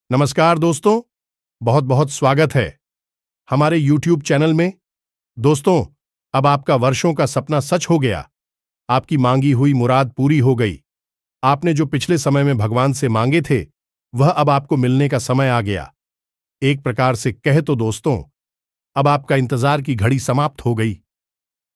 नमस्कार दोस्तों, बहुत बहुत स्वागत है हमारे YouTube चैनल में। दोस्तों, अब आपका वर्षों का सपना सच हो गया। आपकी मांगी हुई मुराद पूरी हो गई। आपने जो पिछले समय में भगवान से मांगे थे, वह अब आपको मिलने का समय आ गया। एक प्रकार से कहे तो दोस्तों, अब आपका इंतजार की घड़ी समाप्त हो गई।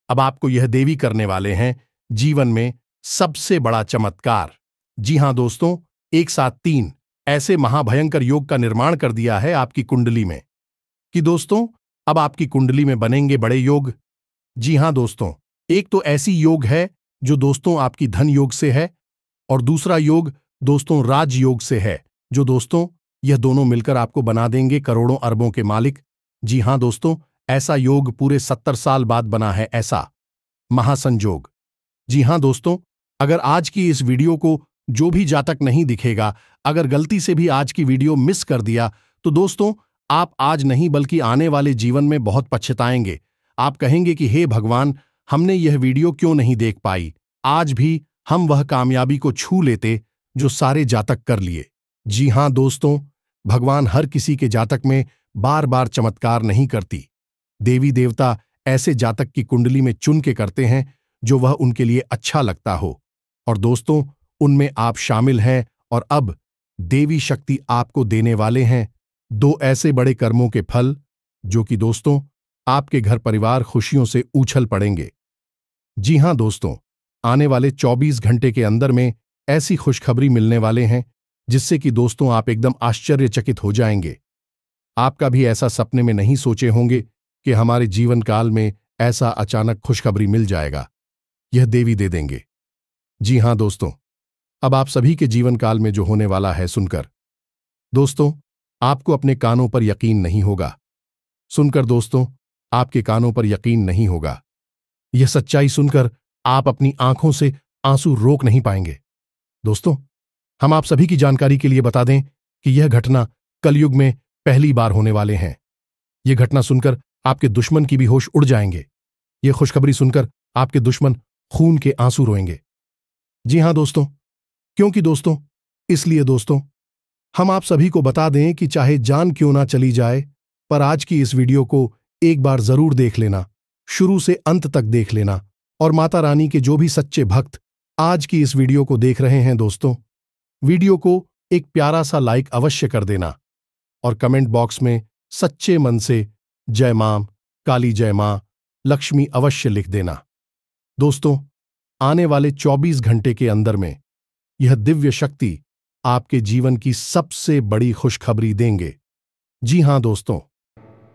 अब आपको यह देवी करने वाले हैं जीवन में सबसे बड़ा चमत्कार। जी हां दोस्तों, एक साथ तीन ऐसे महाभयंकर योग का निर्माण कर दिया है आपकी कुंडली में कि दोस्तों, अब आपकी कुंडली में बनेंगे बड़े योग। जी हां दोस्तों, एक तो ऐसी योग है जो दोस्तों आपकी धन योग से है, और दूसरा योग दोस्तों राज योग से है, जो दोस्तों यह दोनों मिलकर आपको बना देंगे करोड़ों अरबों के मालिक। जी हां दोस्तों, ऐसा योग पूरे 70 साल बाद बना है, ऐसा महासंयोग। जी हां दोस्तों, अगर आज की इस वीडियो को जो भी जातक नहीं दिखेगा, अगर गलती से भी आज की वीडियो मिस कर दिया, तो दोस्तों आप आज नहीं बल्कि आने वाले जीवन में बहुत पछताएंगे। आप कहेंगे कि हे भगवान, हमने यह वीडियो क्यों नहीं देख पाई, आज भी हम वह कामयाबी को छू लेते जो सारे जातक कर लिए। जी हां दोस्तों, भगवान हर किसी के जातक में बार बार चमत्कार नहीं करती। देवी देवता ऐसे जातक की कुंडली में चुन के करते हैं जो वह उनके लिए अच्छा लगता हो, और दोस्तों उनमें आप शामिल हैं। और अब देवी शक्ति आपको देने वाले हैं दो ऐसे बड़े कर्मों के फल, जो कि दोस्तों आपके घर परिवार खुशियों से उछल पड़ेंगे। जी हां दोस्तों, आने वाले 24 घंटे के अंदर में ऐसी खुशखबरी मिलने वाले हैं जिससे कि दोस्तों आप एकदम आश्चर्यचकित हो जाएंगे। आपका भी ऐसा सपने में नहीं सोचे होंगे कि हमारे जीवन काल में ऐसा अचानक खुशखबरी मिल जाएगा। यह देवी दे देंगे। जी हां दोस्तों, अब आप सभी के जीवन काल में जो होने वाला है सुनकर दोस्तों आपको अपने कानों पर यकीन नहीं होगा। सुनकर दोस्तों आपके कानों पर यकीन नहीं होगा। यह सच्चाई सुनकर आप अपनी आंखों से आंसू रोक नहीं पाएंगे। दोस्तों, हम आप सभी की जानकारी के लिए बता दें कि यह घटना कलयुग में पहली बार होने वाले हैं। यह घटना सुनकर आपके दुश्मन की भी होश उड़ जाएंगे। यह खुशखबरी सुनकर आपके दुश्मन खून के आंसू रोएंगे। जी हां दोस्तों, क्योंकि दोस्तों इसलिए दोस्तों हम आप सभी को बता दें कि चाहे जान क्यों ना चली जाए, पर आज की इस वीडियो को एक बार जरूर देख लेना, शुरू से अंत तक देख लेना। और माता रानी के जो भी सच्चे भक्त आज की इस वीडियो को देख रहे हैं दोस्तों, वीडियो को एक प्यारा सा लाइक अवश्य कर देना, और कमेंट बॉक्स में सच्चे मन से जय मां काली, जय मां लक्ष्मी अवश्य लिख देना। दोस्तों, आने वाले 24 घंटे के अंदर में यह दिव्य शक्ति आपके जीवन की सबसे बड़ी खुशखबरी देंगे। जी हां दोस्तों,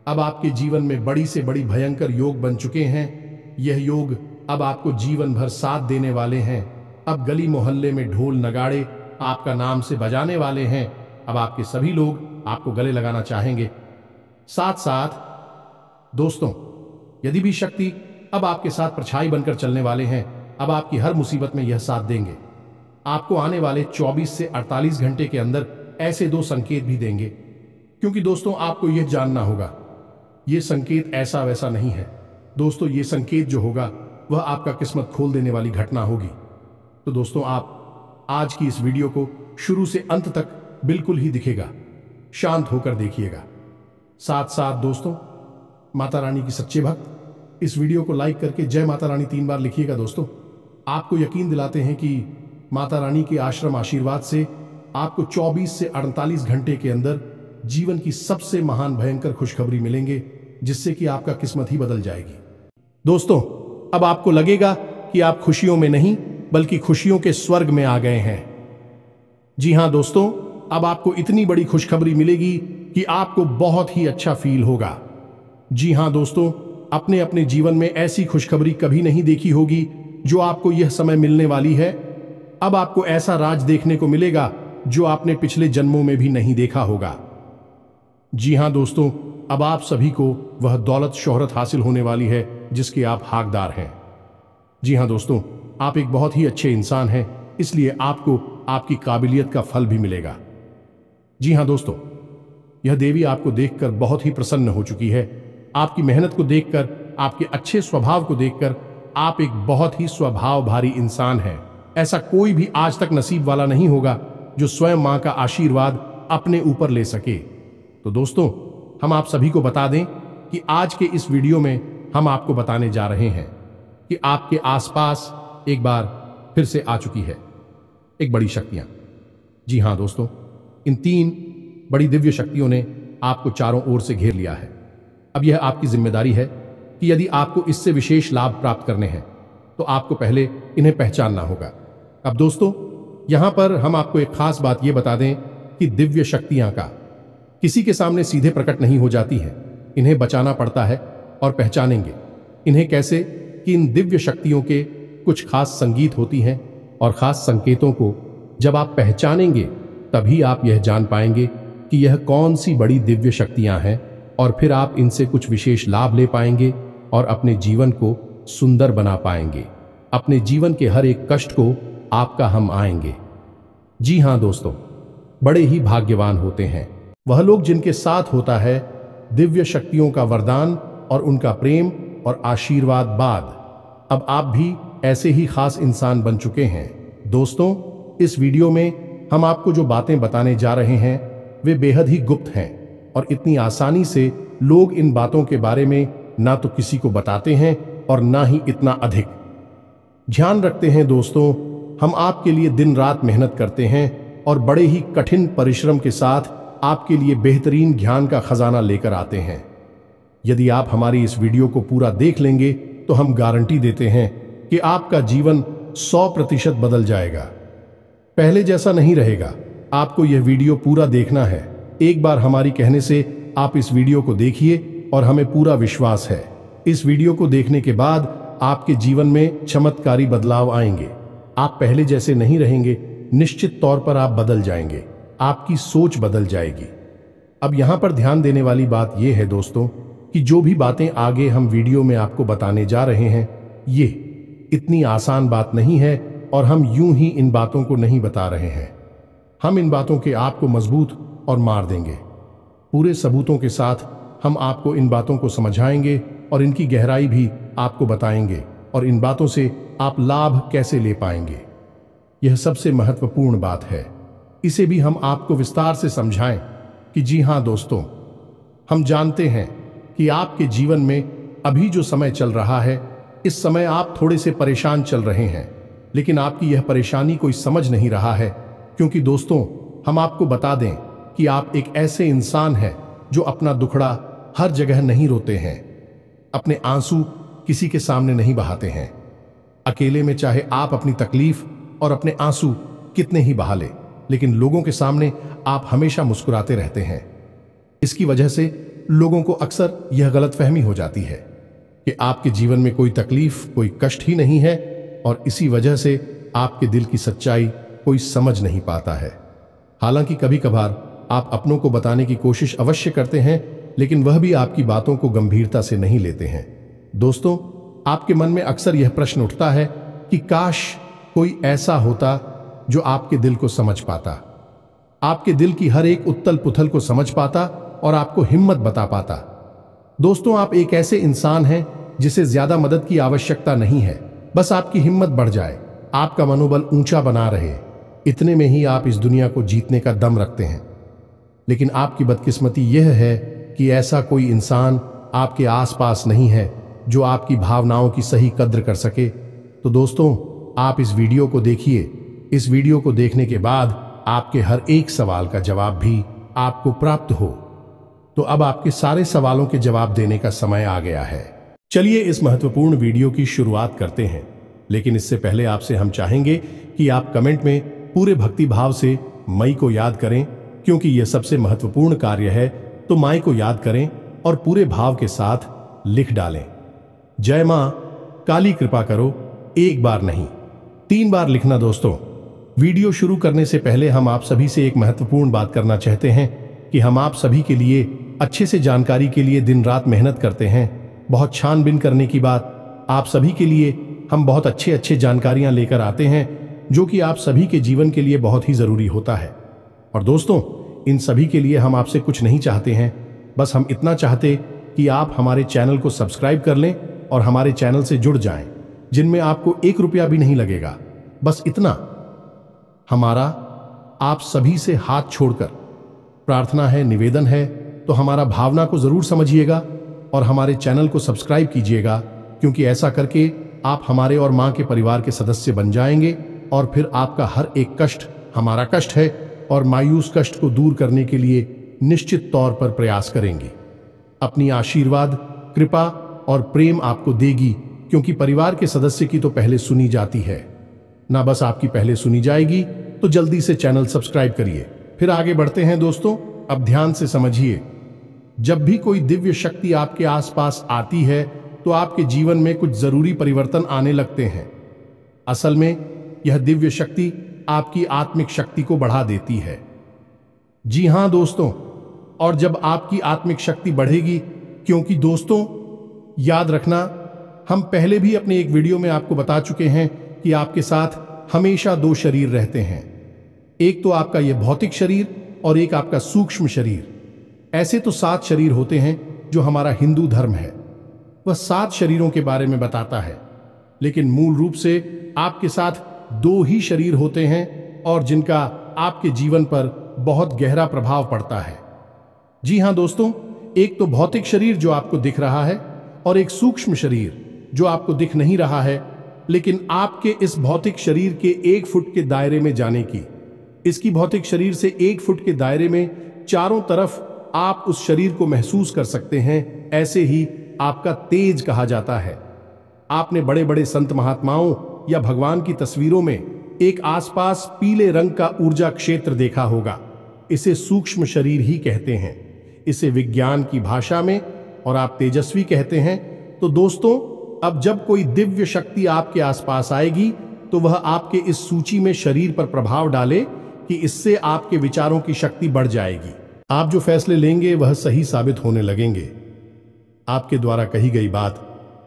अब आपके जीवन में बड़ी से बड़ी भयंकर योग बन चुके हैं। यह योग अब आपको जीवन भर साथ देने वाले हैं। अब गली मोहल्ले में ढोल नगाड़े आपका नाम से बजाने वाले हैं। अब आपके सभी लोग आपको गले लगाना चाहेंगे। साथ साथ दोस्तों, यदि भी शक्ति अब आपके साथ परछाई बनकर चलने वाले हैं, अब आपकी हर मुसीबत में यह साथ देंगे। आपको आने वाले 24 से 48 घंटे के अंदर ऐसे दो संकेत भी देंगे, क्योंकि दोस्तों आपको यह जानना होगा, यह संकेत ऐसा वैसा नहीं है दोस्तों। यह संकेत जो होगा वह आपका किस्मत खोल देने वाली घटना होगी। तो दोस्तों आप आज की इस वीडियो को शुरू से अंत तक बिल्कुल ही दिखेगा, शांत होकर देखिएगा। साथ साथ दोस्तों, माता रानी की सच्चे भक्त इस वीडियो को लाइक करके जय माता रानी 3 बार लिखिएगा। दोस्तों, आपको यकीन दिलाते हैं कि माता रानी के आश्रम आशीर्वाद से आपको 24 से 48 घंटे के अंदर जीवन की सबसे महान भयंकर खुशखबरी मिलेंगे, जिससे कि आपका किस्मत ही बदल जाएगी। दोस्तों, अब आपको लगेगा कि आप खुशियों में नहीं बल्कि खुशियों के स्वर्ग में आ गए हैं। जी हां दोस्तों, अब आपको इतनी बड़ी खुशखबरी मिलेगी कि आपको बहुत ही अच्छा फील होगा। जी हां दोस्तों, अपने अपने जीवन में ऐसी खुशखबरी कभी नहीं देखी होगी जो आपको यह समय मिलने वाली है। अब आपको ऐसा राज देखने को मिलेगा जो आपने पिछले जन्मों में भी नहीं देखा होगा। जी हां दोस्तों, अब आप सभी को वह दौलत शोहरत हासिल होने वाली है जिसके आप हकदार हैं। जी हां दोस्तों, आप एक बहुत ही अच्छे इंसान हैं, इसलिए आपको आपकी काबिलियत का फल भी मिलेगा। जी हां दोस्तों, यह देवी आपको देखकर बहुत ही प्रसन्न हो चुकी है। आपकी मेहनत को देखकर, आपके अच्छे स्वभाव को देखकर आप एक बहुत ही स्वभाव भारी इंसान हैं। ऐसा कोई भी आज तक नसीब वाला नहीं होगा जो स्वयं मां का आशीर्वाद अपने ऊपर ले सके। तो दोस्तों, हम आप सभी को बता दें कि आज के इस वीडियो में हम आपको बताने जा रहे हैं कि आपके आसपास एक बार फिर से आ चुकी है एक बड़ी शक्तियां। जी हां दोस्तों, इन 3 बड़ी दिव्य शक्तियों ने आपको चारों ओर से घेर लिया है। अब यह आपकी जिम्मेदारी है कि यदि आपको इससे विशेष लाभ प्राप्त करने हैं तो आपको पहले इन्हें पहचानना होगा। अब दोस्तों, यहां पर हम आपको एक खास बात यह बता दें कि दिव्य शक्तियां का किसी के सामने सीधे प्रकट नहीं हो जाती हैं। इन्हें बचाना पड़ता है। और पहचानेंगे इन्हें कैसे कि इन दिव्य शक्तियों के कुछ खास संगीत होती हैं और खास संकेतों को जब आप पहचानेंगे तभी आप यह जान पाएंगे कि यह कौन सी बड़ी दिव्य शक्तियां हैं, और फिर आप इनसे कुछ विशेष लाभ ले पाएंगे और अपने जीवन को सुंदर बना पाएंगे। अपने जीवन के हर एक कष्ट को आपका हम आएंगे। जी हां दोस्तों, बड़े ही भाग्यवान होते हैं वह लोग जिनके साथ होता है दिव्य शक्तियों का वरदान और उनका प्रेम और आशीर्वाद बाद। अब आप भी ऐसे ही खास इंसान बन चुके हैं। दोस्तों, इस वीडियो में हम आपको जो बातें बताने जा रहे हैं वे बेहद ही गुप्त हैं और इतनी आसानी से लोग इन बातों के बारे में ना तो किसी को बताते हैं और ना ही इतना अधिक ध्यान रखते हैं। दोस्तों, हम आपके लिए दिन रात मेहनत करते हैं और बड़े ही कठिन परिश्रम के साथ आपके लिए बेहतरीन ज्ञान का खजाना लेकर आते हैं। यदि आप हमारी इस वीडियो को पूरा देख लेंगे तो हम गारंटी देते हैं कि आपका जीवन 100% बदल जाएगा, पहले जैसा नहीं रहेगा। आपको यह वीडियो पूरा देखना है। एक बार हमारी कहने से आप इस वीडियो को देखिए और हमें पूरा विश्वास है इस वीडियो को देखने के बाद आपके जीवन में चमत्कारी बदलाव आएंगे। आप पहले जैसे नहीं रहेंगे, निश्चित तौर पर आप बदल जाएंगे, आपकी सोच बदल जाएगी। अब यहां पर ध्यान देने वाली बात यह है दोस्तों कि जो भी बातें आगे हम वीडियो में आपको बताने जा रहे हैं ये इतनी आसान बात नहीं है और हम यूं ही इन बातों को नहीं बता रहे हैं। हम इन बातों के आपको मजबूत और मार देंगे। पूरे सबूतों के साथ हम आपको इन बातों को समझाएंगे और इनकी गहराई भी आपको बताएंगे और इन बातों से आप लाभ कैसे ले पाएंगे। यह सबसे महत्वपूर्ण बात है। इसे भी हम आपको विस्तार से समझाएं कि जी हां दोस्तों, हम जानते हैं कि आपके जीवन में अभी जो समय चल रहा है इस समय आप थोड़े से परेशान चल रहे हैं, लेकिन आपकी यह परेशानी कोई समझ नहीं रहा है। क्योंकि दोस्तों, हम आपको बता दें कि आप एक ऐसे इंसान हैं जो अपना दुखड़ा हर जगह नहीं रोते हैं, अपने आंसू किसी के सामने नहीं बहाते हैं। अकेले में चाहे आप अपनी तकलीफ और अपने आंसू कितने ही बहा ले, लेकिन लोगों के सामने आप हमेशा मुस्कुराते रहते हैं। इसकी वजह से लोगों को अक्सर यह गलतफहमी हो जाती है कि आपके जीवन में कोई तकलीफ, कोई कष्ट ही नहीं है और इसी वजह से आपके दिल की सच्चाई कोई समझ नहीं पाता है। हालांकि कभी कभार आप अपनों को बताने की कोशिश अवश्य करते हैं, लेकिन वह भी आपकी बातों को गंभीरता से नहीं लेते हैं। दोस्तों, आपके मन में अक्सर यह प्रश्न उठता है कि काश कोई ऐसा होता जो आपके दिल को समझ पाता, आपके दिल की हर एक उथल पुथल को समझ पाता और आपको हिम्मत बता पाता। दोस्तों, आप एक ऐसे इंसान हैं जिसे ज्यादा मदद की आवश्यकता नहीं है, बस आपकी हिम्मत बढ़ जाए, आपका मनोबल ऊंचा बना रहे, इतने में ही आप इस दुनिया को जीतने का दम रखते हैं। लेकिन आपकी बदकिस्मती यह है कि ऐसा कोई इंसान आपके आसपास नहीं है जो आपकी भावनाओं की सही कद्र कर सके। तो दोस्तों, आप इस वीडियो को देखिए। इस वीडियो को देखने के बाद आपके हर एक सवाल का जवाब भी आपको प्राप्त हो। तो अब आपके सारे सवालों के जवाब देने का समय आ गया है। चलिए इस महत्वपूर्ण वीडियो की शुरुआत करते हैं, लेकिन इससे पहले आपसे हम चाहेंगे कि आप कमेंट में पूरे भक्ति भाव से मई को याद करें, क्योंकि यह सबसे महत्वपूर्ण कार्य है। तो माई को याद करें और पूरे भाव के साथ लिख डालें, जय मां काली कृपा करो। एक बार नहीं, 3 बार लिखना। दोस्तों, वीडियो शुरू करने से पहले हम आप सभी से एक महत्वपूर्ण बात करना चाहते हैं कि हम आप सभी के लिए अच्छे से जानकारी के लिए दिन रात मेहनत करते हैं। बहुत छानबीन करने की बात, आप सभी के लिए हम बहुत अच्छे जानकारियां लेकर आते हैं जो कि आप सभी के जीवन के लिए बहुत ही जरूरी होता है। और दोस्तों, इन सभी के लिए हम आपसे कुछ नहीं चाहते हैं, बस हम इतना चाहते कि आप हमारे चैनल को सब्सक्राइब कर लें और हमारे चैनल से जुड़ जाएं, जिनमें आपको 1 रुपया भी नहीं लगेगा। बस इतना हमारा आप सभी से हाथ छोड़कर प्रार्थना है, निवेदन है, तो हमारा भावना को जरूर समझिएगा और हमारे चैनल को सब्सक्राइब कीजिएगा, क्योंकि ऐसा करके आप हमारे और मां के परिवार के सदस्य बन जाएंगे और फिर आपका हर एक कष्ट हमारा कष्ट है और मायूस कष्ट को दूर करने के लिए निश्चित तौर पर प्रयास करेंगे। अपनी आशीर्वाद, कृपा और प्रेम आपको देगी, क्योंकि परिवार के सदस्य की तो पहले सुनी जाती है ना, बस आपकी पहले सुनी जाएगी। तो जल्दी से चैनल सब्सक्राइब करिए। फिर आगे बढ़ते हैं दोस्तों। अब ध्यान से समझिए, जब भी कोई दिव्य शक्ति आपके आसपास आती है तो आपके जीवन में कुछ जरूरी परिवर्तन आने लगते हैं। असल में यह दिव्य शक्ति आपकी आत्मिक शक्ति को बढ़ा देती है। जी हां दोस्तों, और जब आपकी आत्मिक शक्ति बढ़ेगी, क्योंकि दोस्तों याद रखना, हम पहले भी अपने एक वीडियो में आपको बता चुके हैं कि आपके साथ हमेशा दो शरीर रहते हैं। एक तो आपका यह भौतिक शरीर और एक आपका सूक्ष्म शरीर। ऐसे तो 7 शरीर होते हैं जो हमारा हिंदू धर्म है, वह 7 शरीरों के बारे में बताता है, लेकिन मूल रूप से आपके साथ 2 ही शरीर होते हैं और जिनका आपके जीवन पर बहुत गहरा प्रभाव पड़ता है। जी हां दोस्तों, एक तो भौतिक शरीर जो आपको दिख रहा है और एक सूक्ष्म शरीर जो आपको दिख नहीं रहा है, लेकिन आपके इस भौतिक शरीर के 1 फुट के दायरे में जाने की, इसकी भौतिक शरीर से 1 फुट के दायरे में चारों तरफ आप उस शरीर को महसूस कर सकते हैं। ऐसे ही आपका तेज कहा जाता है। आपने बड़े बड़े संत महात्माओं या भगवान की तस्वीरों में एक आसपास पीले रंग का ऊर्जा क्षेत्र देखा होगा। इसे सूक्ष्म शरीर ही कहते हैं, इसे विज्ञान की भाषा में, और आप तेजस्वी कहते हैं। तो दोस्तों, अब जब कोई दिव्य शक्ति आपके आसपास आएगी तो वह आपके इस सूची में शरीर पर प्रभाव डाले कि इससे आपके विचारों की शक्ति बढ़ जाएगी। आप जो फैसले लेंगे वह सही साबित होने लगेंगे। आपके द्वारा कही गई बात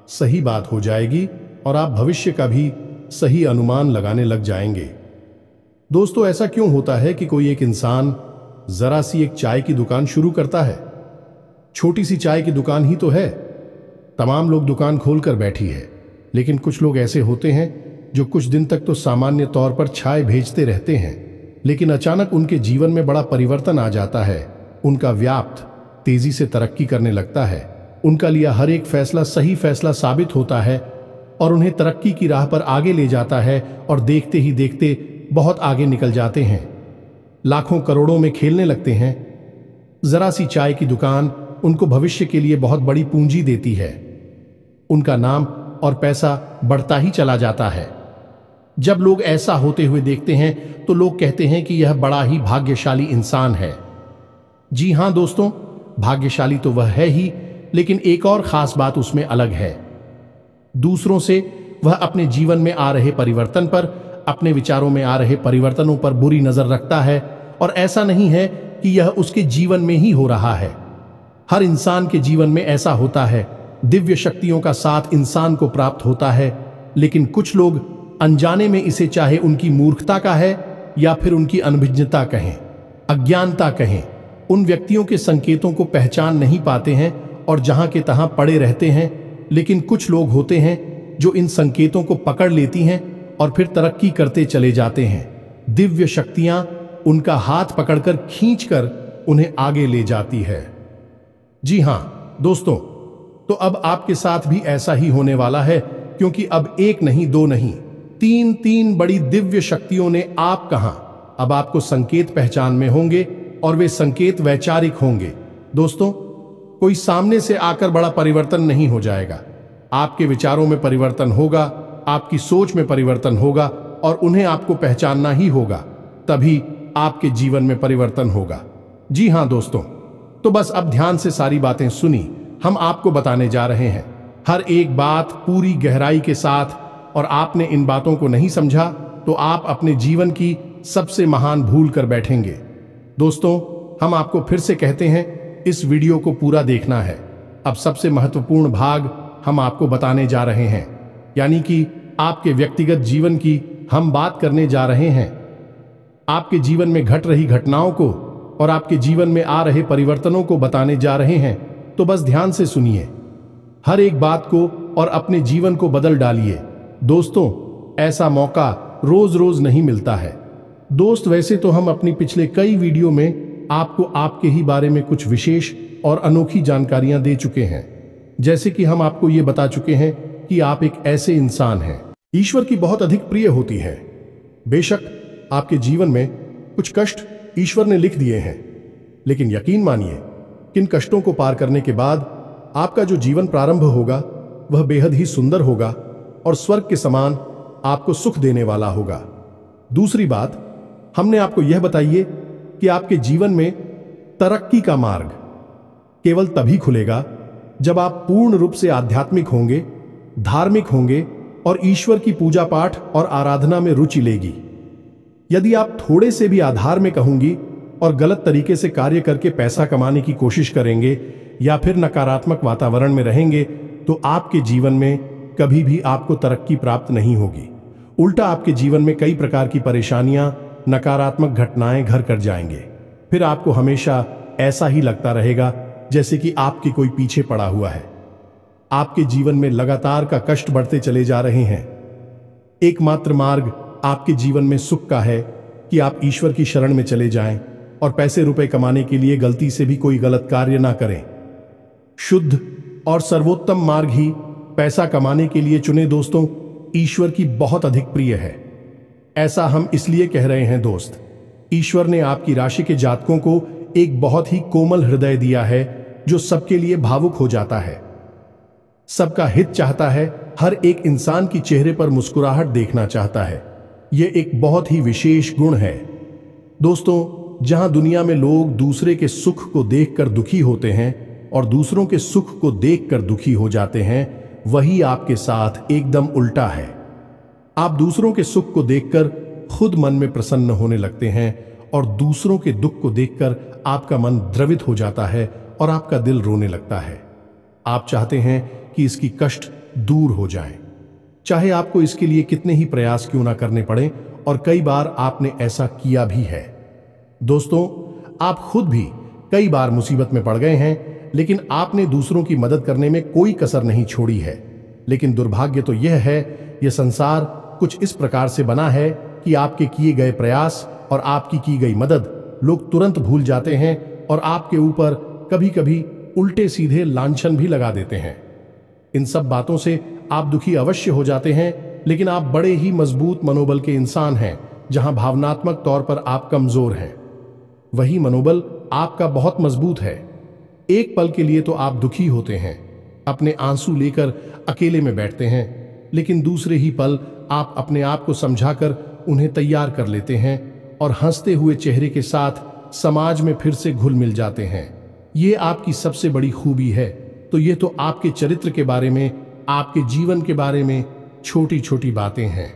सही बात हो जाएगी और आप भविष्य का भी सही अनुमान लगाने लग जाएंगे। दोस्तों, ऐसा क्यों होता है कि कोई एक इंसान जरा सी एक चाय की दुकान शुरू करता है? छोटी सी चाय की दुकान ही तो है, तमाम लोग दुकान खोलकर बैठी है, लेकिन कुछ लोग ऐसे होते हैं जो कुछ दिन तक तो सामान्य तौर पर चाय भेजते रहते हैं, लेकिन अचानक उनके जीवन में बड़ा परिवर्तन आ जाता है। उनका व्यापार तेजी से तरक्की करने लगता है, उनका लिया हर एक फैसला सही फैसला साबित होता है और उन्हें तरक्की की राह पर आगे ले जाता है, और देखते ही देखते बहुत आगे निकल जाते हैं, लाखों करोड़ों में खेलने लगते हैं। जरा सी चाय की दुकान उनको भविष्य के लिए बहुत बड़ी पूंजी देती है। उनका नाम और पैसा बढ़ता ही चला जाता है। जब लोग ऐसा होते हुए देखते हैं तो लोग कहते हैं कि यह बड़ा ही भाग्यशाली इंसान है। जी हां दोस्तों, भाग्यशाली तो वह है ही, लेकिन एक और खास बात उसमें अलग है। दूसरों से वह अपने जीवन में आ रहे परिवर्तन पर, अपने विचारों में आ रहे परिवर्तनों पर बुरी नजर रखता है, और ऐसा नहीं है कि यह उसके जीवन में ही हो रहा है। हर इंसान के जीवन में ऐसा होता है। दिव्य शक्तियों का साथ इंसान को प्राप्त होता है, लेकिन कुछ लोग अनजाने में इसे, चाहे उनकी मूर्खता का है या फिर उनकी अनभिज्ञता कहें, अज्ञानता कहें, उन व्यक्तियों के संकेतों को पहचान नहीं पाते हैं और जहां के तहां पड़े रहते हैं। लेकिन कुछ लोग होते हैं जो इन संकेतों को पकड़ लेती हैं और फिर तरक्की करते चले जाते हैं। दिव्य शक्तियां उनका हाथ पकड़कर खींचकर उन्हें आगे ले जाती है। जी हां दोस्तों, तो अब आपके साथ भी ऐसा ही होने वाला है, क्योंकि अब 1 नहीं 2 नहीं 3 बड़ी दिव्य शक्तियों ने आप कहां, अब आपको संकेत पहचान में होंगे, और वे संकेत वैचारिक होंगे। दोस्तों, कोई सामने से आकर बड़ा परिवर्तन नहीं हो जाएगा। आपके विचारों में परिवर्तन होगा, आपकी सोच में परिवर्तन होगा, और उन्हें आपको पहचानना ही होगा, तभी आपके जीवन में परिवर्तन होगा। जी हां दोस्तों, तो बस अब ध्यान से सारी बातें सुनी, हम आपको बताने जा रहे हैं हर एक बात पूरी गहराई के साथ, और आपने इन बातों को नहीं समझा तो आप अपने जीवन की सबसे महान भूल कर बैठेंगे। दोस्तों, हम आपको फिर से कहते हैं, इस वीडियो को पूरा देखना है। अब सबसे महत्वपूर्ण भाग हम आपको बताने जा रहे हैं, यानी कि आपके व्यक्तिगत जीवन की हम बात करने जा रहे हैं। आपके जीवन में घट रही घटनाओं को और आपके जीवन में आ रहे परिवर्तनों को बताने जा रहे हैं। तो बस ध्यान से सुनिए हर एक बात को और अपने जीवन को बदल डालिए। दोस्तों, ऐसा मौका रोज रोज नहीं मिलता है। दोस्त, वैसे तो हम अपनी पिछले कई वीडियो में आपको आपके ही बारे में कुछ विशेष और अनोखी जानकारियां दे चुके हैं। जैसे कि हम आपको ये बता चुके हैं कि आप एक ऐसे इंसान हैं ईश्वर की बहुत अधिक प्रिय होती है। बेशक आपके जीवन में कुछ कष्ट ईश्वर ने लिख दिए हैं, लेकिन यकीन मानिए किन कष्टों को पार करने के बाद आपका जो जीवन प्रारंभ होगा वह बेहद ही सुंदर होगा और स्वर्ग के समान आपको सुख देने वाला होगा। दूसरी बात, हमने आपको यह बताइए कि आपके जीवन में तरक्की का मार्ग केवल तभी खुलेगा जब आप पूर्ण रूप से आध्यात्मिक होंगे, धार्मिक होंगे और ईश्वर की पूजा पाठ और आराधना में रुचि लेगी। यदि आप थोड़े से भी आधार्मिक होंगी और गलत तरीके से कार्य करके पैसा कमाने की कोशिश करेंगे या फिर नकारात्मक वातावरण में रहेंगे तो आपके जीवन में कभी भी आपको तरक्की प्राप्त नहीं होगी। उल्टा आपके जीवन में कई प्रकार की परेशानियां, नकारात्मक घटनाएं घर कर जाएंगे। फिर आपको हमेशा ऐसा ही लगता रहेगा जैसे कि आपके कोई पीछे पड़ा हुआ है। आपके जीवन में लगातार का कष्ट बढ़ते चले जा रहे हैं। एकमात्र मार्ग आपके जीवन में सुख का है कि आप ईश्वर की शरण में चले जाएं और पैसे रुपए कमाने के लिए गलती से भी कोई गलत कार्य ना करें। शुद्ध और सर्वोत्तम मार्ग ही पैसा कमाने के लिए चुने दोस्तों, ईश्वर की बहुत अधिक प्रिय है। ऐसा हम इसलिए कह रहे हैं दोस्त, ईश्वर ने आपकी राशि के जातकों को एक बहुत ही कोमल हृदय दिया है जो सबके लिए भावुक हो जाता है, सबका हित चाहता है, हर एक इंसान की चेहरे पर मुस्कुराहट देखना चाहता है। यह एक बहुत ही विशेष गुण है दोस्तों। जहां दुनिया में लोग दूसरे के सुख को देखकर दुखी होते हैं और दूसरों के सुख को देखकर दुखी हो जाते हैं, वही आपके साथ एकदम उल्टा है। आप दूसरों के सुख को देखकर खुद मन में प्रसन्न होने लगते हैं और दूसरों के दुख को देखकर आपका मन द्रवित हो जाता है और आपका दिल रोने लगता है। आप चाहते हैं कि इसकी कष्ट दूर हो जाए, चाहे आपको इसके लिए कितने ही प्रयास क्यों ना करने पड़े, और कई बार आपने ऐसा किया भी है। दोस्तों, आप खुद भी कई बार मुसीबत में पड़ गए हैं, लेकिन आपने दूसरों की मदद करने में कोई कसर नहीं छोड़ी है। लेकिन दुर्भाग्य तो यह है, यह संसार कुछ इस प्रकार से बना है कि आपके किए गए प्रयास और आपकी की गई मदद लोग तुरंत भूल जाते हैं और आपके ऊपर कभी कभी उल्टे सीधे लांछन भी लगा देते हैं। इन सब बातों से आप दुखी अवश्य हो जाते हैं, लेकिन आप बड़े ही मजबूत मनोबल के इंसान हैं। जहां भावनात्मक तौर पर आप कमजोर हैं, वही मनोबल आपका बहुत मजबूत है। एक पल के लिए तो आप दुखी होते हैं, अपने आंसू लेकर अकेले में बैठते हैं, लेकिन दूसरे ही पल आप अपने आप को समझाकर उन्हें तैयार कर लेते हैं और हंसते हुए चेहरे के साथ समाज में फिर से घुल मिल जाते हैं। ये आपकी सबसे बड़ी खूबी है। तो ये तो आपके चरित्र के बारे में, आपके जीवन के बारे में छोटी छोटी बातें हैं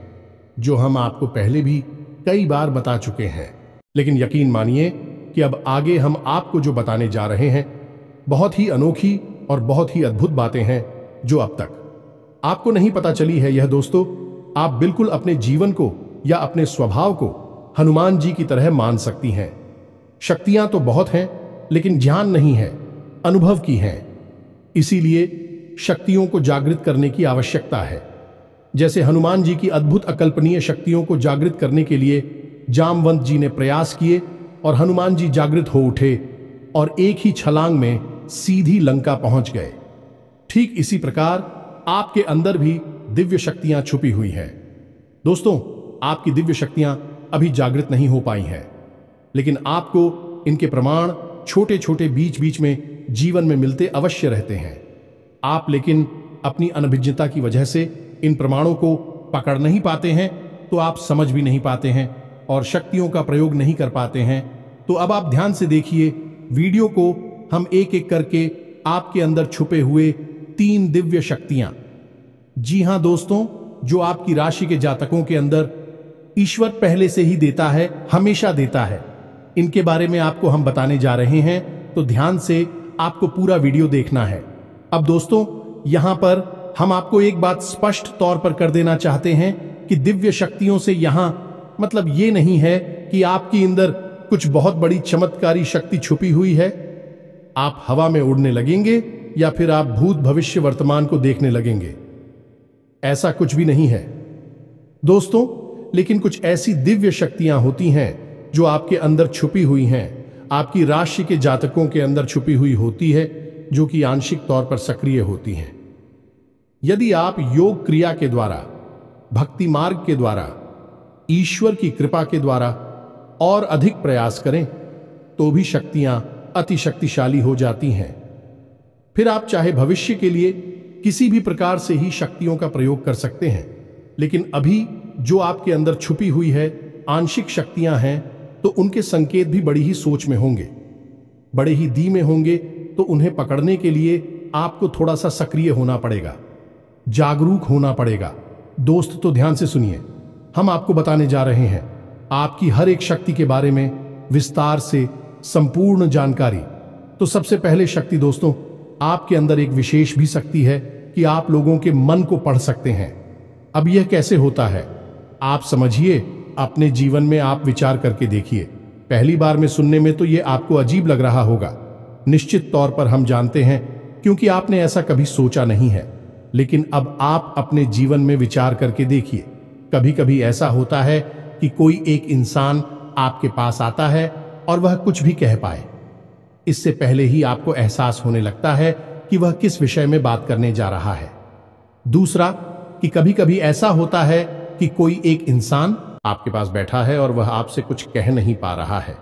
जो हम आपको पहले भी कई बार बता चुके हैं। लेकिन यकीन मानिए कि अब आगे हम आपको जो बताने जा रहे हैं बहुत ही अनोखी और बहुत ही अद्भुत बातें हैं जो अब तक आपको नहीं पता चली है। यह दोस्तों, आप बिल्कुल अपने जीवन को या अपने स्वभाव को हनुमान जी की तरह मान सकती हैं। शक्तियां तो बहुत हैं, लेकिन ज्ञान नहीं है, अनुभव की हैं। इसीलिए शक्तियों को जागृत करने की आवश्यकता है। जैसे हनुमान जी की अद्भुत अकल्पनीय शक्तियों को जागृत करने के लिए जामवंत जी ने प्रयास किए और हनुमान जी जागृत हो उठे और एक ही छलांग में सीधी लंका पहुंच गए। ठीक इसी प्रकार आपके अंदर भी दिव्य शक्तियां छुपी हुई हैं। दोस्तों, आपकी दिव्य शक्तियां अभी जागृत नहीं हो पाई हैं, लेकिन आपको इनके प्रमाण छोटे छोटे बीच बीच में जीवन में मिलते अवश्य रहते हैं। आप लेकिन अपनी अनभिज्ञता की वजह से इन प्रमाणों को पकड़ नहीं पाते हैं, तो आप समझ भी नहीं पाते हैं और शक्तियों का प्रयोग नहीं कर पाते हैं। तो अब आप ध्यान से देखिए वीडियो को, हम एक एक करके आपके अंदर छुपे हुए 3 दिव्य शक्तियां, जी हां दोस्तों, जो आपकी राशि के जातकों के अंदर ईश्वर पहले से ही देता है, हमेशा देता है, इनके बारे में आपको हम बताने जा रहे हैं। तो ध्यान से आपको पूरा वीडियो देखना है। अब दोस्तों, यहां पर हम आपको एक बात स्पष्ट तौर पर कर देना चाहते हैं कि दिव्य शक्तियों से यहां मतलब ये नहीं है कि आपके अंदर कुछ बहुत बड़ी चमत्कारी शक्ति छुपी हुई है। आप हवा में उड़ने लगेंगे या फिर आप भूत भविष्य वर्तमान को देखने लगेंगे, ऐसा कुछ भी नहीं है दोस्तों। लेकिन कुछ ऐसी दिव्य शक्तियां होती हैं जो आपके अंदर छुपी हुई हैं। आपकी राशि के जातकों के अंदर छुपी हुई होती है, जो कि आंशिक तौर पर सक्रिय होती हैं। यदि आप योग क्रिया के द्वारा, भक्ति मार्ग के द्वारा, ईश्वर की कृपा के द्वारा और अधिक प्रयास करें तो भी शक्तियां अति शक्तिशाली हो जाती हैं। फिर आप चाहे भविष्य के लिए किसी भी प्रकार से ही शक्तियों का प्रयोग कर सकते हैं, लेकिन अभी जो आपके अंदर छुपी हुई है आंशिक शक्तियां हैं, तो उनके संकेत भी बड़ी ही सोच में होंगे, बड़े ही धीमे होंगे। तो उन्हें पकड़ने के लिए आपको थोड़ा सा सक्रिय होना पड़ेगा, जागरूक होना पड़ेगा। दोस्त तो ध्यान से सुनिए, हम आपको बताने जा रहे हैं आपकी हर एक शक्ति के बारे में विस्तार से संपूर्ण जानकारी। तो सबसे पहले शक्ति दोस्तों, आपके अंदर एक विशेष भी शक्ति है कि आप लोगों के मन को पढ़ सकते हैं। अब यह कैसे होता है आप समझिए, अपने जीवन में आप विचार करके देखिए। पहली बार में सुनने में तो यह आपको अजीब लग रहा होगा, निश्चित तौर पर हम जानते हैं, क्योंकि आपने ऐसा कभी सोचा नहीं है। लेकिन अब आप अपने जीवन में विचार करके देखिए। कभी कभी ऐसा होता है कि कोई एक इंसान आपके पास आता है और वह कुछ भी कह पाए, इससे पहले ही आपको एहसास होने लगता है कि वह किस विषय में बात करने जा रहा है। दूसरा, कि कभी कभी ऐसा होता है कि कोई एक इंसान आपके पास बैठा है और वह आपसे कुछ कह नहीं पा रहा है,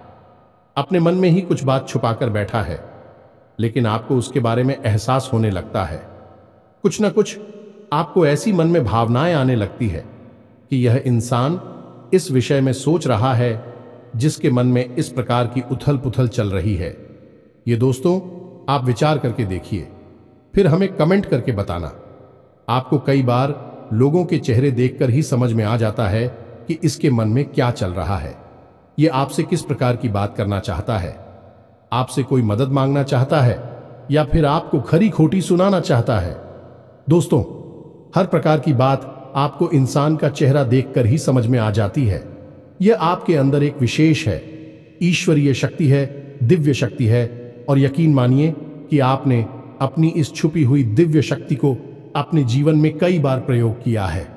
अपने मन में ही कुछ बात छुपाकर बैठा है, लेकिन आपको उसके बारे में एहसास होने लगता है। कुछ न कुछ आपको ऐसी मन में भावनाएं आने लगती है कि यह इंसान इस विषय में सोच रहा है जिसके मन में इस प्रकार की उथल पुथल चल रही है। ये दोस्तों आप विचार करके देखिए, फिर हमें कमेंट करके बताना। आपको कई बार लोगों के चेहरे देखकर ही समझ में आ जाता है कि इसके मन में क्या चल रहा है, ये आपसे किस प्रकार की बात करना चाहता है, आपसे कोई मदद मांगना चाहता है या फिर आपको खरी खोटी सुनाना चाहता है। दोस्तों, हर प्रकार की बात आपको इंसान का चेहरा देखकर ही समझ में आ जाती है। यह आपके अंदर एक विशेष है, ईश्वरीय शक्ति है, दिव्य शक्ति है। और यकीन मानिए कि आपने अपनी इस छुपी हुई दिव्य शक्ति को अपने जीवन में कई बार प्रयोग किया है।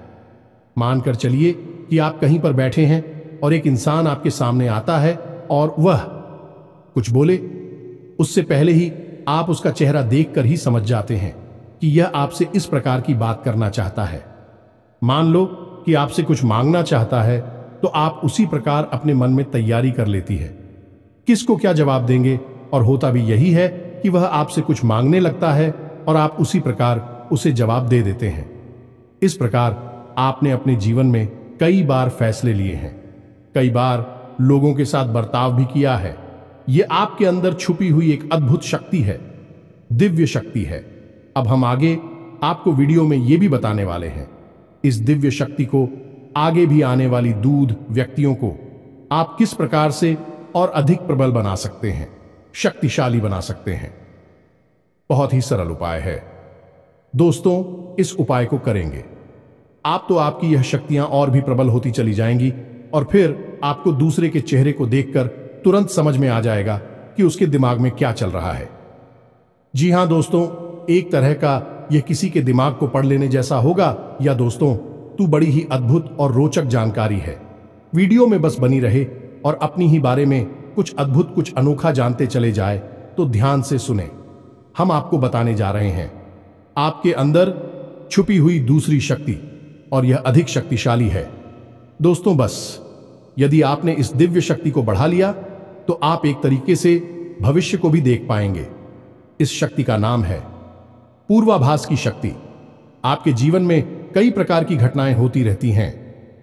मानकर चलिए कि आप कहीं पर बैठे हैं और एक इंसान आपके सामने आता है और वह कुछ बोले, उससे पहले ही आप उसका चेहरा देखकर ही समझ जाते हैं कि यह आपसे इस प्रकार की बात करना चाहता है। मान लो कि आपसे कुछ मांगना चाहता है, तो आप उसी प्रकार अपने मन में तैयारी कर लेती है किसको क्या जवाब देंगे, और होता भी यही है कि वह आपसे कुछ मांगने लगता है और आप उसी प्रकार उसे जवाब दे देते हैं। इस प्रकार आपने अपने जीवन में कई बार फैसले लिए हैं, कई बार लोगों के साथ बर्ताव भी किया है। यह आपके अंदर छुपी हुई एक अद्भुत शक्ति है, दिव्य शक्ति है। अब हम आगे आपको वीडियो में यह भी बताने वाले हैं, इस दिव्य शक्ति को आगे भी आने वाली दूध व्यक्तियों को आप किस प्रकार से और अधिक प्रबल बना सकते हैं, शक्तिशाली बना सकते हैं। बहुत ही सरल उपाय है दोस्तों, इस उपाय को करेंगे आप तो आपकी यह शक्तियां और भी प्रबल होती चली जाएंगी और फिर आपको दूसरे के चेहरे को देखकर तुरंत समझ में आ जाएगा कि उसके दिमाग में क्या चल रहा है। जी हां दोस्तों, एक तरह का यह किसी के दिमाग को पढ़ लेने जैसा होगा, या दोस्तों तू बड़ी ही अद्भुत और रोचक जानकारी है। वीडियो में बस बनी रहे और अपनी ही बारे में कुछ अद्भुत, कुछ अनोखा जानते चले जाए, तो ध्यान से सुने। हम आपको बताने जा रहे हैं आपके अंदर छुपी हुई दूसरी शक्ति, और यह अधिक शक्तिशाली है। दोस्तों बस यदि आपने इस दिव्य शक्ति को बढ़ा लिया तो आप एक तरीके से भविष्य को भी देख पाएंगे। इस शक्ति का नाम है पूर्वाभास की शक्ति। आपके जीवन में कई प्रकार की घटनाएं होती रहती हैं,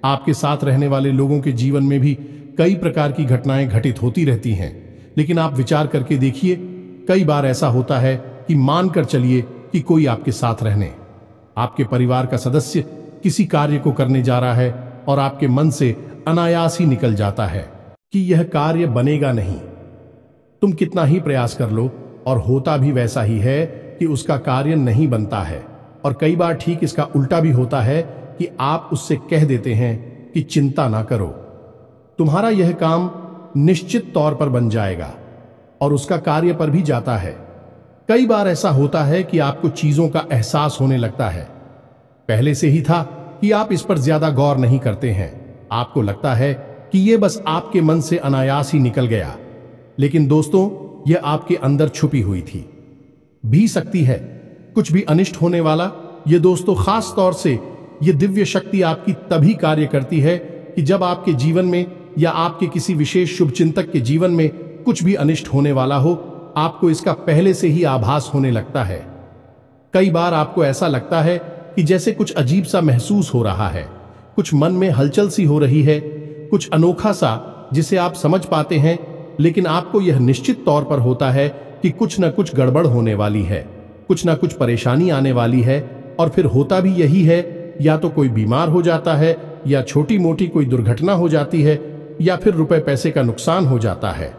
आपके साथ रहने वाले लोगों के जीवन में भी कई प्रकार की घटनाएं घटित होती रहती हैं, लेकिन आप विचार करके देखिए, कई बार ऐसा होता है कि मानकर चलिए कि कोई आपके साथ रहने, आपके परिवार का सदस्य किसी कार्य को करने जा रहा है और आपके मन से अनायास ही निकल जाता है कि यह कार्य बनेगा नहीं। तुम कितना ही प्रयास कर लो और होता भी वैसा ही है कि उसका कार्य नहीं बनता है। और कई बार ठीक इसका उल्टा भी होता है कि आप उससे कह देते हैं कि चिंता ना करो, तुम्हारा यह काम निश्चित तौर पर बन जाएगा, और उसका कार्य पर भी जाता है। कई बार ऐसा होता है कि आपको चीजों का एहसास होने लगता है, पहले से ही था कि आप इस पर ज्यादा गौर नहीं करते हैं, आपको लगता है कि यह बस आपके मन से अनायास ही निकल गया, लेकिन दोस्तों, यह आपके अंदर छुपी हुई थी भी सकती है कुछ भी अनिष्ट होने वाला। ये दोस्तों, खास तौर से ये दिव्य शक्ति आपकी तभी कार्य करती है कि जब आपके जीवन में या आपके किसी विशेष शुभचिंतक के जीवन में कुछ भी अनिष्ट होने वाला हो, आपको इसका पहले से ही आभास होने लगता है। कई बार आपको ऐसा लगता है कि जैसे कुछ अजीब सा महसूस हो रहा है, कुछ मन में हलचल सी हो रही है, कुछ अनोखा सा जिसे आप समझ पाते हैं, लेकिन आपको यह निश्चित तौर पर होता है कि कुछ न कुछ गड़बड़ होने वाली है, कुछ न कुछ परेशानी आने वाली है। और फिर होता भी यही है, या तो कोई बीमार हो जाता है, या छोटी मोटी कोई दुर्घटना हो जाती है, या फिर रुपए पैसे का नुकसान हो जाता है।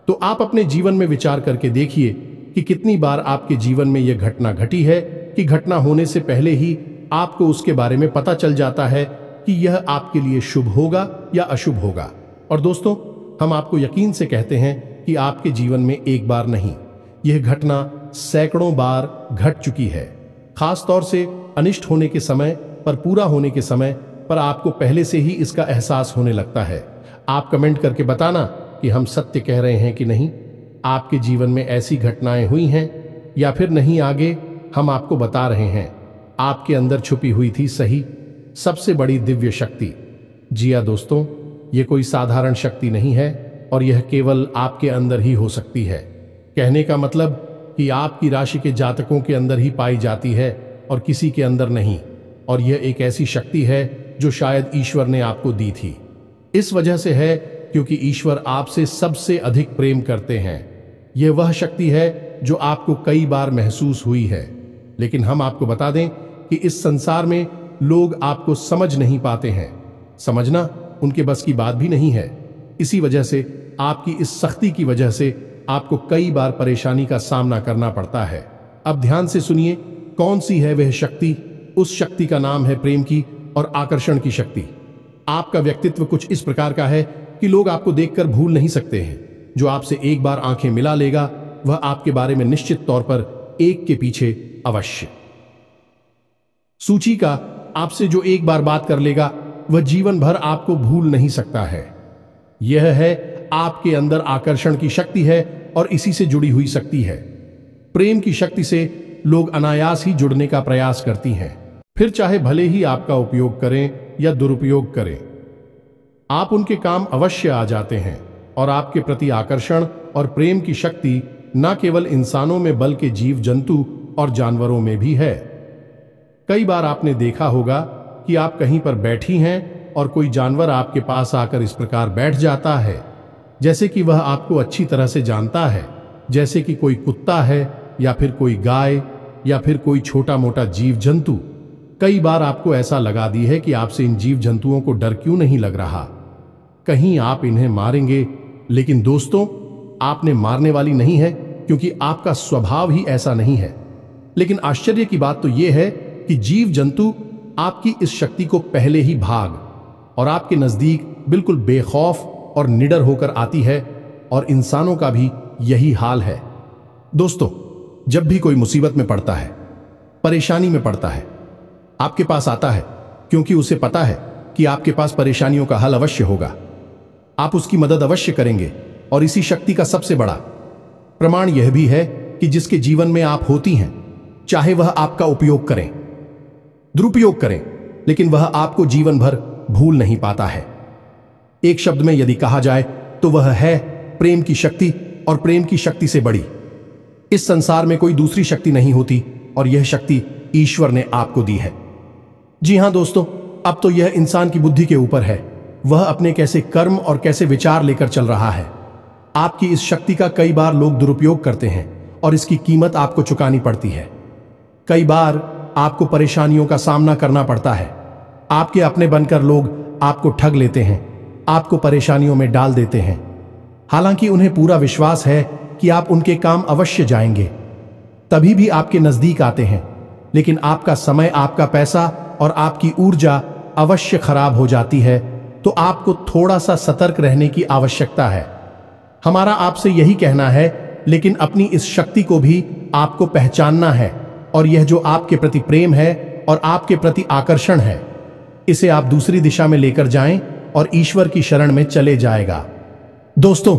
तो आप अपने जीवन में विचार करके देखिए कि कितनी बार आपके जीवन में यह घटना घटी है कि घटना होने से पहले ही आपको उसके बारे में पता चल जाता है कि यह आपके लिए शुभ होगा या अशुभ होगा। और दोस्तों, हम आपको यकीन से कहते हैं कि आपके जीवन में एक बार नहीं, यह घटना सैकड़ों बार घट चुकी है। खास तौर से अनिष्ट होने के समय पर, पूरा होने के समय पर आपको पहले से ही इसका एहसास होने लगता है। आप कमेंट करके बताना कि हम सत्य कह रहे हैं कि नहीं। आपके जीवन में ऐसी घटनाएं हुई हैं या फिर नहीं, आगे हम आपको बता रहे हैं। आपके अंदर छुपी हुई थी सही सबसे बड़ी दिव्य शक्ति। जी हाँ दोस्तों, ये कोई साधारण शक्ति नहीं है और यह केवल आपके अंदर ही हो सकती है। कहने का मतलब कि आपकी राशि के जातकों के अंदर ही पाई जाती है और किसी के अंदर नहीं। और यह एक ऐसी शक्ति है जो शायद ईश्वर ने आपको दी थी। इस वजह से है क्योंकि ईश्वर आपसे सबसे अधिक प्रेम करते हैं। यह वह शक्ति है जो आपको कई बार महसूस हुई है, लेकिन हम आपको बता दें कि इस संसार में लोग आपको समझ नहीं पाते हैं। समझना उनके बस की बात भी नहीं है। इसी वजह से आपकी इस सख्ती की वजह से आपको कई बार परेशानी का सामना करना पड़ता है। अब ध्यान से सुनिए, कौन सी है वह शक्ति। उस शक्ति का नाम है प्रेम की और आकर्षण की शक्ति। आपका व्यक्तित्व कुछ इस प्रकार का है कि लोग आपको देखकर भूल नहीं सकते हैं। जो आपसे एक बार आंखें मिला लेगा, वह आपके बारे में निश्चित तौर पर एक के पीछे अवश्य सूची का आपसे जो एक बार बात कर लेगा, वह जीवन भर आपको भूल नहीं सकता है। यह है आपके अंदर आकर्षण की शक्ति है और इसी से जुड़ी हुई शक्ति है। प्रेम की शक्ति से लोग अनायास ही जुड़ने का प्रयास करती हैं, फिर चाहे भले ही आपका उपयोग करें या दुरुपयोग करें, आप उनके काम अवश्य आ जाते हैं। और आपके प्रति आकर्षण और प्रेम की शक्ति न केवल इंसानों में बल्कि जीव जंतु और जानवरों में भी है। कई बार आपने देखा होगा कि आप कहीं पर बैठी हैं और कोई जानवर आपके पास आकर इस प्रकार बैठ जाता है जैसे कि वह आपको अच्छी तरह से जानता है, जैसे कि कोई कुत्ता है या फिर कोई गाय या फिर कोई छोटा मोटा जीव जंतु। कई बार आपको ऐसा लगा दी है कि आपसे इन जीव जंतुओं को डर क्यों नहीं लग रहा, कहीं आप इन्हें मारेंगे। लेकिन दोस्तों, आपने मारने वाली नहीं है क्योंकि आपका स्वभाव ही ऐसा नहीं है। लेकिन आश्चर्य की बात तो यह है कि जीव जंतु आपकी इस शक्ति को पहले ही भाग और आपके नजदीक बिल्कुल बेखौफ और निडर होकर आती है। और इंसानों का भी यही हाल है। दोस्तों, जब भी कोई मुसीबत में पड़ता है, परेशानी में पड़ता है, आपके पास आता है क्योंकि उसे पता है कि आपके पास परेशानियों का हल अवश्य होगा। आप उसकी मदद अवश्य करेंगे। और इसी शक्ति का सबसे बड़ा प्रमाण यह भी है कि जिसके जीवन में आप होती हैं, चाहे वह आपका उपयोग करें, दुरुपयोग करें, लेकिन वह आपको जीवन भर भूल नहीं पाता है। एक शब्द में यदि कहा जाए तो वह है प्रेम की शक्ति। और प्रेम की शक्ति से बड़ी इस संसार में कोई दूसरी शक्ति नहीं होती और यह शक्ति ईश्वर ने आपको दी है। जी हां दोस्तों, अब तो यह इंसान की बुद्धि के ऊपर है, वह अपने कैसे कर्म और कैसे विचार लेकर चल रहा है। आपकी इस शक्ति का कई बार लोग दुरुपयोग करते हैं और इसकी कीमत आपको चुकानी पड़ती है। कई बार आपको परेशानियों का सामना करना पड़ता है। आपके अपने बनकर लोग आपको ठग लेते हैं, आपको परेशानियों में डाल देते हैं, हालांकि उन्हें पूरा विश्वास है कि आप उनके काम अवश्य जाएंगे, तभी भी आपके नजदीक आते हैं। लेकिन आपका समय, आपका पैसा और आपकी ऊर्जा अवश्य खराब हो जाती है। तो आपको थोड़ा सा सतर्क रहने की आवश्यकता है। हमारा आपसे यही कहना है, लेकिन अपनी इस शक्ति को भी आपको पहचानना है। और यह जो आपके प्रति प्रेम है और आपके प्रति आकर्षण है, इसे आप दूसरी दिशा में लेकर जाएं और ईश्वर की शरण में चले जाएगा। दोस्तों,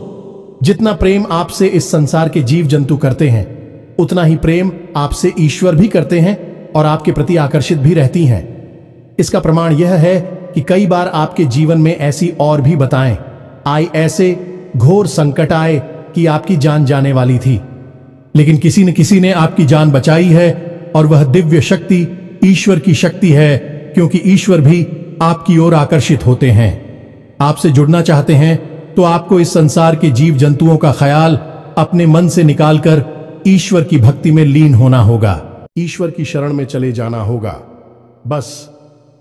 जितना प्रेम आपसे इस संसार के जीव जंतु करते हैं, उतना ही प्रेम आपसे ईश्वर भी करते हैं और आपके प्रति आकर्षित भी रहती हैं। इसका प्रमाण यह है कि कई बार आपके जीवन में ऐसी और भी बताएं आई, ऐसे घोर संकट आए कि आपकी जान जाने वाली थी, लेकिन किसी ने आपकी जान बचाई है, और वह दिव्य शक्ति ईश्वर की शक्ति है, क्योंकि ईश्वर भी आपकी ओर आकर्षित होते हैं। आपसे जुड़ना चाहते हैं तो आपको इस संसार के जीव जंतुओं का ख्याल अपने मन से निकालकर ईश्वर की भक्ति में लीन होना होगा, ईश्वर की शरण में चले जाना होगा। बस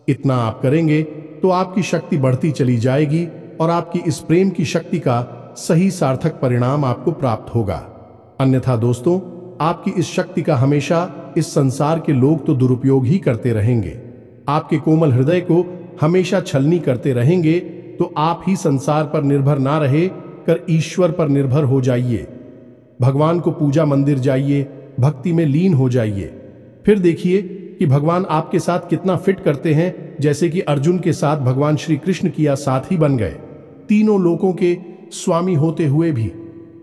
इतना आप करेंगे तो आपकी शक्ति बढ़ती चली जाएगी और आपकी इस प्रेम की शक्ति का सही सार्थक परिणाम आपको प्राप्त होगा। अन्यथा दोस्तों, आपकी इस शक्ति का हमेशा इस संसार के लोग तो दुरुपयोग ही करते रहेंगे। आपके कोमल हृदय को हमेशा छलनी करते रहेंगे, तो आप ही संसार पर निर्भर ना रहे कर ईश्वर पर निर्भर हो जाइए। भगवान को पूजा मंदिर जाइए, भक्ति में लीन हो जाइए। फिर देखिए कि भगवान आपके साथ कितना फिट करते हैं। जैसे कि अर्जुन के साथ भगवान श्री कृष्ण किया साथी बन गए। तीनों लोकों के स्वामी होते हुए भी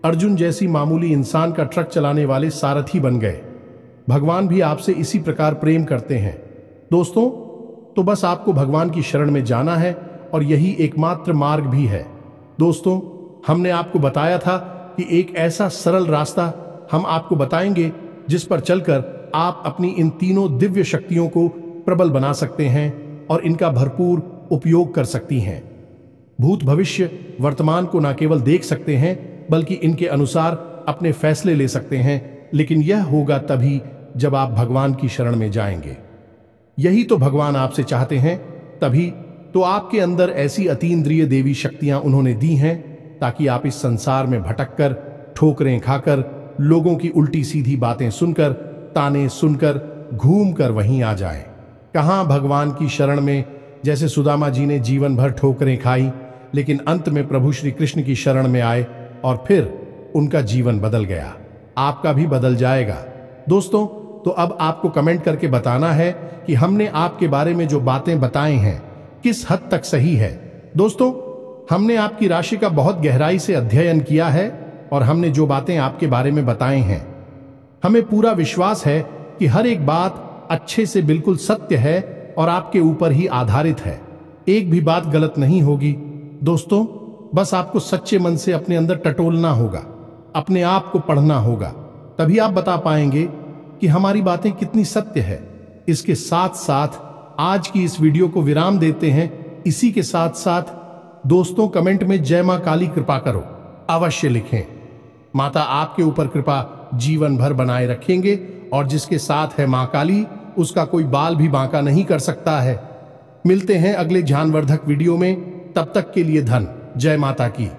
अर्जुन जैसी मामूली इंसान का ट्रक चलाने वाले सारथी बन गए। भगवान भी आपसे इसी प्रकार प्रेम करते हैं दोस्तों। तो बस आपको भगवान की शरण में जाना है, और यही एकमात्र मार्ग भी है। दोस्तों, हमने आपको बताया था कि एक ऐसा सरल रास्ता हम आपको बताएंगे जिस पर चलकर आप अपनी इन तीनों दिव्य शक्तियों को प्रबल बना सकते हैं और इनका भरपूर उपयोग कर सकती हैं। भूत भविष्य वर्तमान को न केवल देख सकते हैं, बल्कि इनके अनुसार अपने फैसले ले सकते हैं, लेकिन यह होगा तभी जब आप भगवान की शरण में जाएंगे। यही तो भगवान आपसे चाहते हैं। तभी तो आपके अंदर ऐसी अतीन्द्रिय देवी शक्तियां उन्होंने दी हैं, ताकि आप इस संसार में भटककर, ठोकरें खाकर, लोगों की उल्टी सीधी बातें सुनकर, ताने सुनकर, घूम कर वहीं आ जाएं। कहां भगवान की शरण में, जैसे सुदामा जी ने जीवन भर ठोकरें खाई, लेकिन अंत में प्रभु श्री कृष्ण की शरण में आए और फिर उनका जीवन बदल गया। आपका भी बदल जाएगा दोस्तों। तो अब आपको कमेंट करके बताना है कि हमने आपके बारे में जो बातें बताई हैं किस हद तक सही है। दोस्तों, हमने आपकी राशि का बहुत गहराई से अध्ययन किया है, और हमने जो बातें आपके बारे में बताई हैं, हमें पूरा विश्वास है कि हर एक बात अच्छे से बिल्कुल सत्य है और आपके ऊपर ही आधारित है। एक भी बात गलत नहीं होगी दोस्तों। बस आपको सच्चे मन से अपने अंदर टटोलना होगा, अपने आप को पढ़ना होगा, तभी आप बता पाएंगे कि हमारी बातें कितनी सत्य है। इसके साथ साथ आज की इस वीडियो को विराम देते हैं। इसी के साथ साथ दोस्तों, कमेंट में जय मां काली कृपा करो अवश्य लिखें। माता आपके ऊपर कृपा जीवन भर बनाए रखेंगे, और जिसके साथ है मां काली, उसका कोई बाल भी बांका नहीं कर सकता है। मिलते हैं अगले ज्ञानवर्धक वीडियो में, तब तक के लिए धन जय माता की।